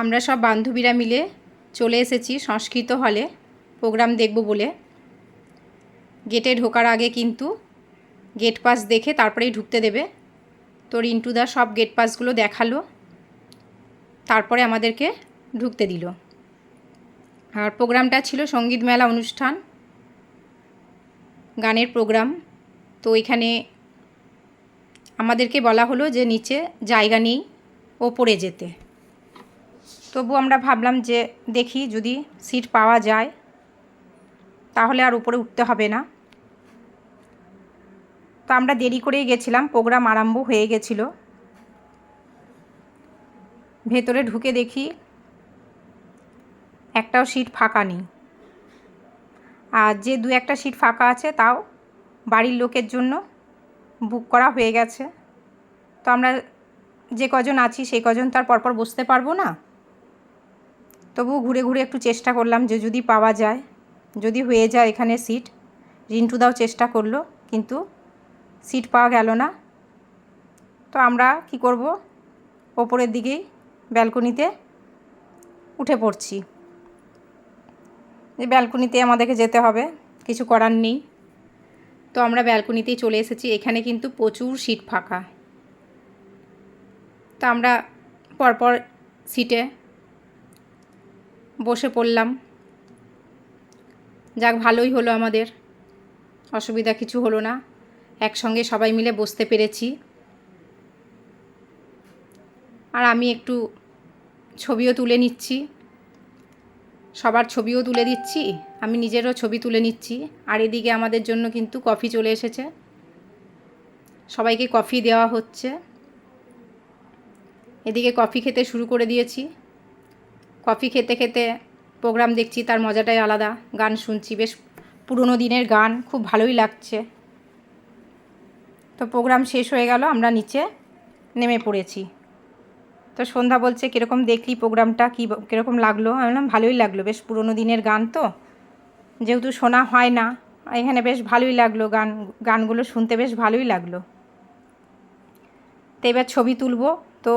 আমরা সব বান্ধবীরা মিলে চলে এসেছি সংস্কৃত হলে প্রোগ্রাম দেখব বলে। গেটে ঢোকার আগে কিন্তু গেট পাস দেখে তারপরেই ঢুকতে দেবে। তো রিন্টুদা সব গেট পাসগুলো দেখালো, তারপরে আমাদেরকে ঢুকতে দিল। আর প্রোগ্রামটা ছিল সঙ্গীত মেলা অনুষ্ঠান, গানের প্রোগ্রাম। তো এখানে আমাদেরকে বলা হলো যে নিচে জায়গা নেই, ওপরে যেতে। তবু আমরা ভাবলাম যে দেখি যদি সিট পাওয়া যায় তাহলে আর উপরে উঠতে হবে না। তো আমরা দেরি করেই গেছিলাম, প্রোগ্রাম আরম্ভ হয়ে গেছিল। ভেতরে ঢুকে দেখি একটাও সিট ফাঁকা নেই, আর যে দু একটা সিট ফাঁকা আছে তাও বাড়ির লোকের জন্য বুক করা হয়ে গেছে। তো আমরা যে কজন আছি সেই কজন তার পরপর বসতে পারবো না। তবু ঘুরে ঘুরে একটু চেষ্টা করলাম যে যদি পাওয়া যায়, যদি হয়ে যায় এখানে সিট। রিন্টুদাও চেষ্টা করলো, কিন্তু সিট পাওয়া গেল না। তো আমরা কি করব, ওপরের দিকেই ব্যালকনিতে উঠে পড়ছি। যে ব্যালকনিতে আমাদেরকে যেতে হবে, কিছু করার নেই। তো আমরা ব্যালকনিতেই চলে এসেছি। এখানে কিন্তু প্রচুর সিট ফাঁকা। তো আমরা পরপর সিটে বসে পড়লাম। যাক, ভালোই হলো, আমাদের অসুবিধা কিছু হলো না, একসঙ্গে সবাই মিলে বসতে পেরেছি। আর আমি একটু ছবিও তুলে নিচ্ছি, সবার ছবিও তুলে দিচ্ছি, আমি নিজেরও ছবি তুলে নিচ্ছি। আর এদিকে আমাদের জন্য কিন্তু কফি চলে এসেছে, সবাইকে কফি দেওয়া হচ্ছে। এদিকে কফি খেতে শুরু করে দিয়েছি। কফি খেতে খেতে প্রোগ্রাম দেখছি, তার মজাটাই আলাদা। গান শুনছি, বেশ পুরনো দিনের গান, খুব ভালোই লাগছে। তো প্রোগ্রাম শেষ হয়ে গেল, আমরা নিচে নেমে পড়েছি। তো সন্ধ্যা বলছে কীরকম দেখলি প্রোগ্রামটা, কীরকম লাগলো? আমি বললাম ভালোই লাগলো, বেশ পুরনো দিনের গান তো, যেহেতু শোনা হয় না এখানে, বেশ ভালোই লাগলো। গানগুলো শুনতে বেশ ভালোই লাগলো। তো এবার ছবি তুলব। তো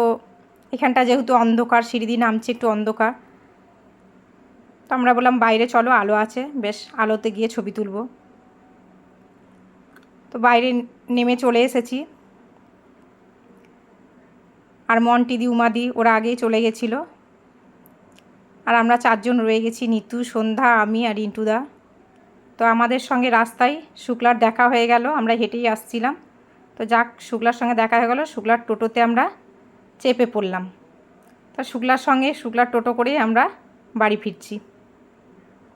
এখানটা যেহেতু অন্ধকার, সিঁড়ি দিয়ে নামছে, একটু অন্ধকার। তো আমরা বললাম বাইরে চলো, আলো আছে, বেশ আলোতে গিয়ে ছবি তুলব। তো বাইরে নেমে চলে এসেছি। আর মন্টিদি, উমাদি ওরা আগেই চলে গেছিলো। আর আমরা চারজন রয়ে গেছি, নিতু, সন্ধ্যা, আমি আর রিন্টুদা। তো আমাদের সঙ্গে রাস্তায় শুক্লার দেখা হয়ে গেল, আমরা হেঁটেই আসছিলাম। তো যাক, শুক্লার সঙ্গে দেখা হয়ে গেল। শুক্লার টোটোতে আমরা চেপে পড়লাম। তা শুক্লার টোটো করেই আমরা বাড়ি ফিরছি।